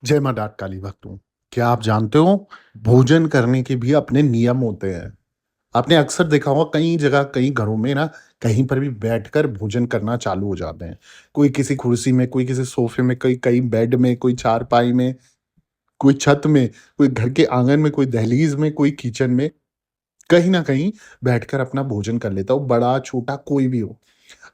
जय माँ डाक काली भक्तों। क्या आप जानते हो भोजन करने के भी अपने नियम होते हैं। आपने अक्सर देखा होगा कई जगह कई घरों में ना कहीं पर भी बैठकर भोजन करना चालू हो जाते हैं। कोई किसी कुर्सी में, कोई किसी सोफे में, कोई कहीं बेड में, कोई चारपाई में, कोई छत में, कोई घर के आंगन में, कोई दहलीज में, कोई किचन में, कहीं न कहीं बैठकर अपना भोजन कर लेता हो, बड़ा छोटा कोई भी हो।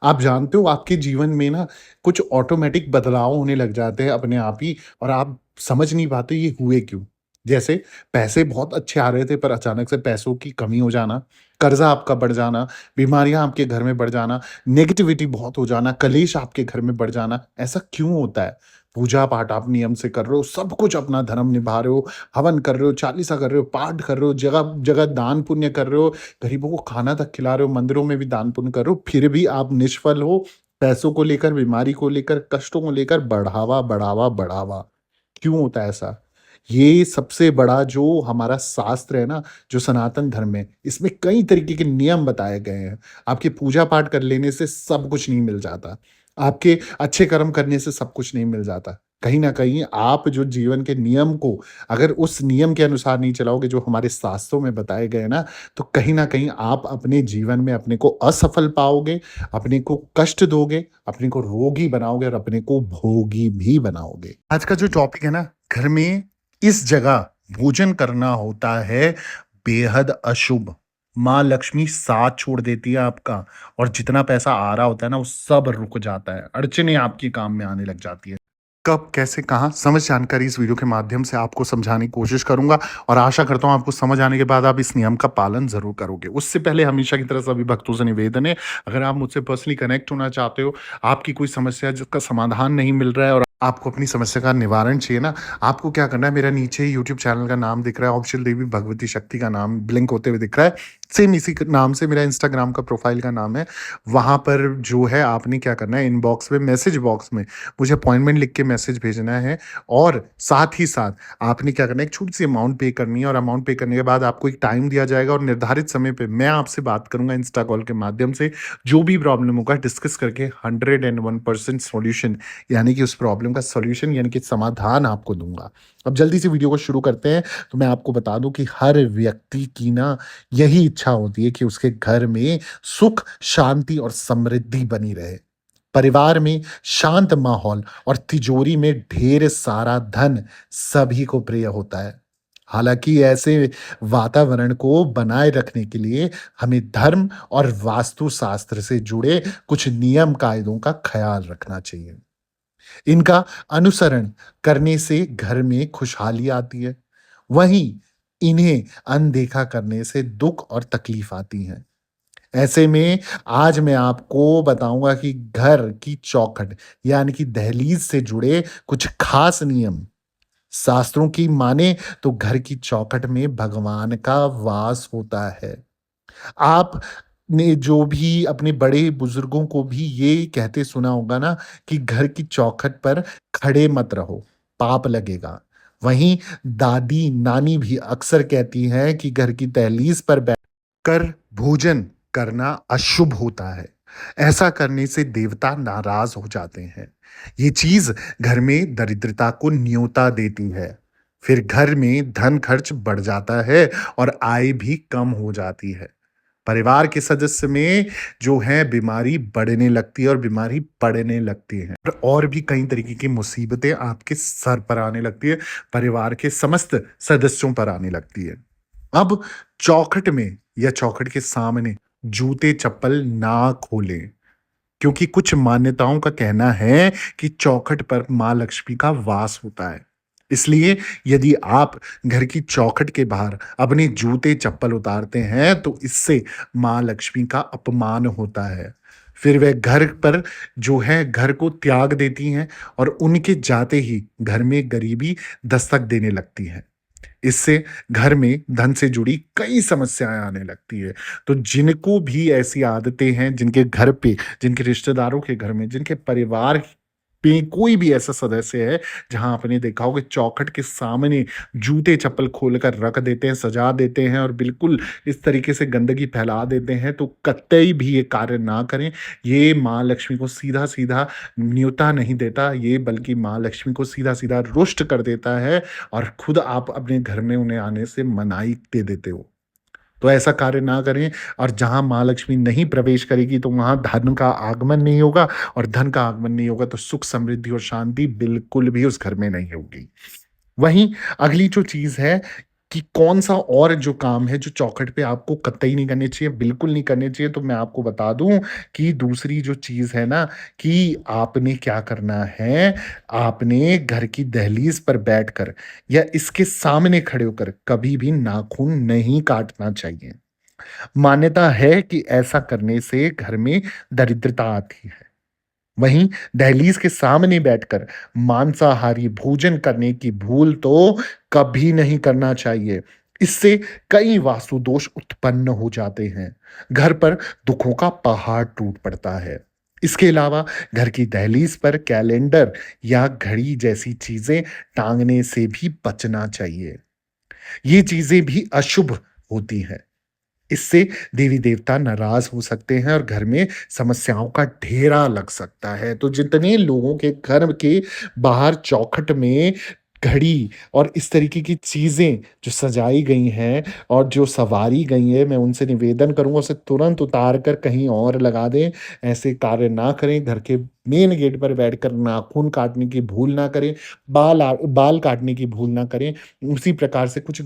आप जानते हो आपके जीवन में ना कुछ ऑटोमैटिक बदलाव होने लग जाते हैं अपने आप ही और आप समझ नहीं पाते ये हुए क्यों? जैसे पैसे बहुत अच्छे आ रहे थे पर अचानक से पैसों की कमी हो जाना, कर्ज़ा आपका बढ़ जाना, बीमारियाँ आपके घर में बढ़ जाना, नेगेटिविटी बहुत हो जाना, कलेश आपके घर में बढ़ जाना, ऐसा क्यों होता है? पूजा-पाठ आप नियम से कर रहे हो, सब कुछ अपना धर्म निभा रहे हो, हवन कर रहे हो, चालीसा कर रहे हो, पाठ कर रहे हो, जगह-जगह दान पुण्य कर रहे हो, गरीबों को खाना तक खिला रहे हो, मंदिरों में भी दान पुण्य कर रहे हो, फिर भी आप निष्फल हो, पैसों को लेकर, बीमारी को लेकर, कष्टों को लेकर बढ़ावा, बढ़ावा, बढ़ावा। क्यों होता है ऐसा? ये सबसे बड़ा जो हमारा शास्त्र है ना, जो सनातन धर्म है, इसमें कई तरीके के नियम बताए गए हैं। आपके पूजा-पाठ कर लेने से सब कुछ नहीं मिल जाता। आपके अच्छे कर्म करने से सब कुछ नहीं मिल जाता। कहीं न कहीं आप जो जीवन के नियम को अगर उस नियम के अनुसार नहीं चलाओगे जो हमारे शास्त्रों में बताए गए हैं ना, तो कहीं न कहीं आप अपने जीवन में अपने को असफल पाओगे, अपने को कष्ट दोगे, अपने को रोगी बनाओगे और अपने को भोगी भी बनाओगे। आज का जो टॉपिक है ना, घर में इस जगह भोजन करना होता है बेहद अशुभ। माँ लक्ष्मी साथ छोड़ देती है आपका और जितना पैसा आ रहा होता है ना, वो सब रुक जाता है। अड़चनें आपके काम में आने लग जाती है। कब, कैसे, कहाँ, समझ जानकारी इस वीडियो के माध्यम से आपको समझाने की कोशिश करूँगा और आशा करता हूँ आपको समझ आने के बाद आप इस नियम का पालन ज़रूर करोगे। उससे पहले हमेशा की तरह सभी भक्तों से निवेदन है, अगर आप मुझसे पर्सनली कनेक्ट होना चाहते हो, आपकी कोई समस्या है जिसका समाधान नहीं मिल रहा है और आपको अपनी समस्या का निवारण चाहिए ना, आपको क्या करना है, मेरा नीचे ही यूट्यूब चैनल का नाम दिख रहा है, ऑफ़िशियल देवी भगवती शक्ति का नाम ब्लिंक होते हुए दिख रहा है। सेम इसी क नाम से मेरा इंस्टाग्राम का प्रोफ़ाइल का नाम है। वहाँ पर जो है आपने क्या करना है, इनबॉक्स में मैसेज बॉक्स में मुझे अपॉइंटमेंट लिख के मैसेज भेजना है और साथ ही साथ आपने क्या करना है, एक छोटी-सी अमाउंट पे करनी है और अमाउंट पे करने के बाद आपको एक टाइम दिया जाएगा और निर्धारित समय पे मैं आपसे बात करूँगा इंस्टा कॉल के माध्यम से। जो भी प्रॉब्लम होगा डिस्कस करके 101% सॉल्यूशन यानी कि उस प्रॉब्लम का सॉल्यूशन यानी कि समाधान आपको दूँगा। अब जल्दी से वीडियो को शुरू करते हैं, तो मैं आपको बता दूँ कि हर व्यक्ति की ना यही इच्छा होती है कि उसके घर में सुख, शांति और समृद्धि बनी रहे। परिवार में शांत माहौल और तिजोरी में ढेर सारा धन सभी को प्रिय होता है। हालाँकि ऐसे वातावरण को बनाए रखने के लिए हमें धर्म और वास्तुशास्त्र से जुड़े कुछ नियम कायदों का ख़्याल रखना चाहिए। इनका अनुसरण करने से घर में खुशहाली आती है, वहीं इन्हें अनदेखा करने से दुःख और तकलीफ आती है। ऐसे में आज मैं आपको बताऊँगा कि घर की चौखट यानी कि दहलीज से जुड़े कुछ खास नियम। शास्त्रों की माने तो घर की चौखट में भगवान का वास होता है। आपने जो भी अपने बड़े बुजुर्गों को भी ये कहते सुना होगा ना कि घर की चौखट पर खड़े मत रहो, पाप लगेगा। वहीं दादी-नानी भी अक्सर कहती हैं कि घर की दहलीज पर कर भोजन करना अशुभ होता है। ऐसा करने से देवता नाराज हो जाते हैं। ये चीज़ घर में दरिद्रता को न्योता देती है। फिर घर में धन खर्च बढ़ जाता है और आय भी कम हो जाती है। परिवार के सदस्य में जो है बीमारी बढ़ने लगती है और बीमारी पड़ने लगती है और भी कई तरीके की मुसीबतें आपके सर पर आने लगती है, परिवार के समस्त सदस्यों पर आने लगती है। अब चौखट में या चौखट के सामने जूते-चप्पल ना खोलें, क्योंकि कुछ मान्यताओं का कहना है कि चौखट पर माँ लक्ष्मी का वास होता है। इसलिए यदि आप घर की चौखट के बाहर अपने जूते-चप्पल उतारते हैं, तो इससे माँ लक्ष्मी का अपमान होता है। फिर वह घर पर जो है घर को त्याग देती हैं और उनके जाते ही घर में गरीबी दस्तक देने लगती है। इससे घर में धन से जुड़ी कई समस्याएँ आने लगती है। तो जिनको भी ऐसी आदतें हैं, जिनके घर पे, जिनके रिश्तेदारों के घर में, जिनके परिवार में कोई भी ऐसा सदस्य है जहाँ आपने देखा हो कि चौखट के सामने जूते-चप्पल खोल कर रख देते हैं, सजा देते हैं और बिल्कुल इस तरीके से गंदगी फैला देते हैं, तो कतई भी ये कार्य ना करें। ये माँ लक्ष्मी को सीधा-सीधा न्योता नहीं देता, ये बल्कि माँ लक्ष्मी को सीधा-सीधा रुष्ट कर देता है और खुद आप अपने घर में उन्हें आने से मनाही दे देते हो। तो ऐसा कार्य ना करें और जहाँ माँ लक्ष्मी नहीं प्रवेश करेगी तो वहाँ धन का आगमन नहीं होगा और धन का आगमन नहीं होगा तो सुख, समृद्धि और शांति बिल्कुल भी उस घर में नहीं होगी। वहीं अगली जो चीज़ है कि कौन-सा और जो काम है जो चौखट पे आपको कतई नहीं करने चाहिए, बिल्कुल नहीं करने चाहिए, तो मैं आपको बता दूँ कि दूसरी जो चीज़ है ना कि आपने क्या करना है, आपने घर की दहलीज़ पर बैठकर या इसके सामने खड़े होकर कभी भी नाखून नहीं काटना चाहिए। मान्यता है कि ऐसा करने से घर में दरिद्रता आती है। वहीं दहलीज के सामने बैठकर मांसाहारी भोजन करने की भूल तो कभी नहीं करना चाहिए। इससे कई वास्तु दोष उत्पन्न हो जाते हैं। घर पर दुखों का पहाड़ टूट पड़ता है। इसके अलावा घर की दहलीज पर कैलेंडर या घड़ी जैसी चीजें टांगने से भी बचना चाहिए। ये चीजें भी अशुभ होती हैं। इससे देवी-देवता नाराज़ हो सकते हैं और घर में समस्याओं का ढेरा लग सकता है। तो जितने लोगों के घर के बाहर चौखट में घड़ी और इस तरीके की चीज़ें जो सजाई गई हैं और जो सँवारी गई हैं, मैं उनसे निवेदन करूँगा उसे तुरंत उतार कर कहीं और लगा दें। ऐसे कार्य ना करें, घर के मेन गेट पर बैठकर नाखून काटने की भूल ना करें, बाल काटने की भूल ना करें। उसी प्रकार से कुछ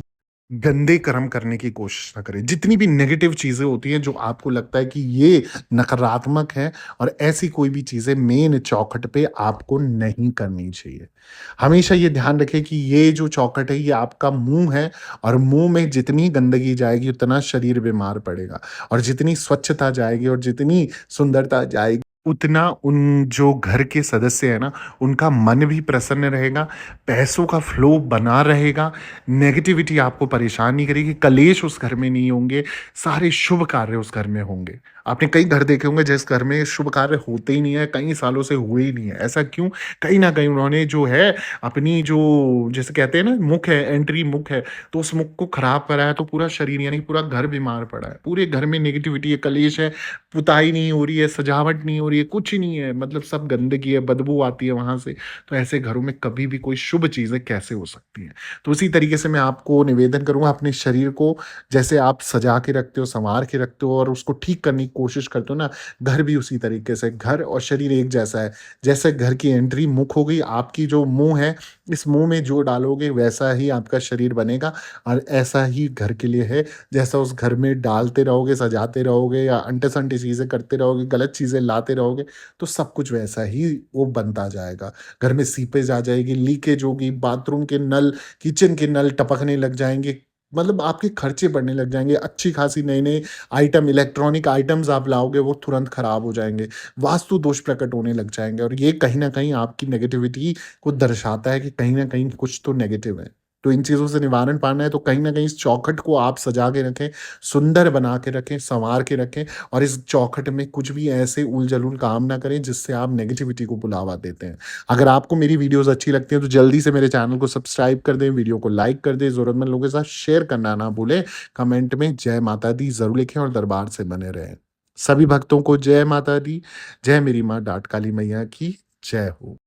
गंदे कर्म करने की कोशिश ना करें। जितनी भी नेगेटिव चीज़ें होती हैं जो आपको लगता है कि ये नकारात्मक है और ऐसी कोई भी चीज़ें मेन चौखट पे आपको नहीं करनी चाहिए। हमेशा ये ध्यान रखें कि ये जो चौखट है ये आपका मुँह है और मुँह में जितनी गंदगी जाएगी उतना शरीर बीमार पड़ेगा और जितनी स्वच्छता जाएगी और जितनी सुंदरता जाएगी उतना उन जो घर के सदस्य हैं ना, उनका मन भी प्रसन्न रहेगा, पैसों का फ्लो बना रहेगा, नेगेटिविटी आपको परेशान नहीं करेगी, कलेश उस घर में नहीं होंगे, सारे शुभ कार्य उस घर में होंगे। आपने कई घर देखे होंगे जिस घर में शुभ कार्य होते ही नहीं है, कई सालों से हुए ही नहीं है। ऐसा क्यों? कहीं न कहीं उन्होंने जो है अपनी जो जिसे कहते हैं ना मुख है, एंट्री मुख है, तो उस मुख को खराब करा है तो पूरा शरीर यानी पूरा घर बीमार पड़ा है। पूरे घर में नेगेटिविटी है, कलेश है, पुताई नहीं हो रही है, सजावट नहीं हो रही है, कुछ नहीं है, मतलब सब गंदगी है, बदबू आती है वहाँ से। तो ऐसे घरों में कभी भी कोई शुभ चीज़ें कैसे हो सकती हैं? तो उसी तरीके से मैं आपको निवेदन करूँगा अपने शरीर को जैसे आप सजा के रखते हो, सँवार के रखते हो और उसको ठीक करने की कोशिश करते हो ना, घर भी उसी तरीके से घर और शरीर एक जैसा है। जैसे घर की एंट्री मुख हो गई, आपकी जो मुँह है, इस मुँह में जो डालोगे वैसा ही आपका शरीर बनेगा और ऐसा ही घर के लिए है। जैसा उस घर में डालते रहोगे, सजाते रहोगे या अंटे-संटे चीज़ें करते रहोगे, गलत चीज़ें लाते रहोगे, तो सब कुछ वैसा ही वो बनता जाएगा। घर में सीपेज आ जाएगी, लीकेज होगी, बाथरूम के नल किचन के नल टपकने लग जाएँगे, मतलब आपके खर्चे बढ़ने लग जाएँगे। अच्छी खासी नए-नए आइटम इलेक्ट्रॉनिक आइटम्स आप लाओगे वो तुरंत खराब हो जाएँगे। वास्तु दोष प्रकट होने लग जाएँगे और ये कहीं न कहीं आपकी नेगेटिविटी को दर्शाता है कि कहीं न कहीं कुछ तो नेगेटिव है। तो इन चीज़ों से निवारण पाना है तो कहीं न कहीं इस चौखट को आप सजा के रखें, सुंदर बना के रखें, सँवार के रखें और इस चौखट में कुछ भी ऐसे उल-जलूल काम ना करें जिससे आप नेगेटिविटी को बुलावा देते हैं। अगर आपको मेरी वीडियोज़ अच्छी लगती हैं तो जल्दी से मेरे चैनल को सब्सक्राइब कर दें, वीडियो को लाइक कर दें, ज़रूरतमंद लोगों के साथ शेयर करना ना भूलें। कमेंट में जय माता दी ज़रूर लिखें और दरबार से बने रहें। सभी भक्तों को जय माता दी, जय मेरी माँ डाँट काली मैया की जय हो।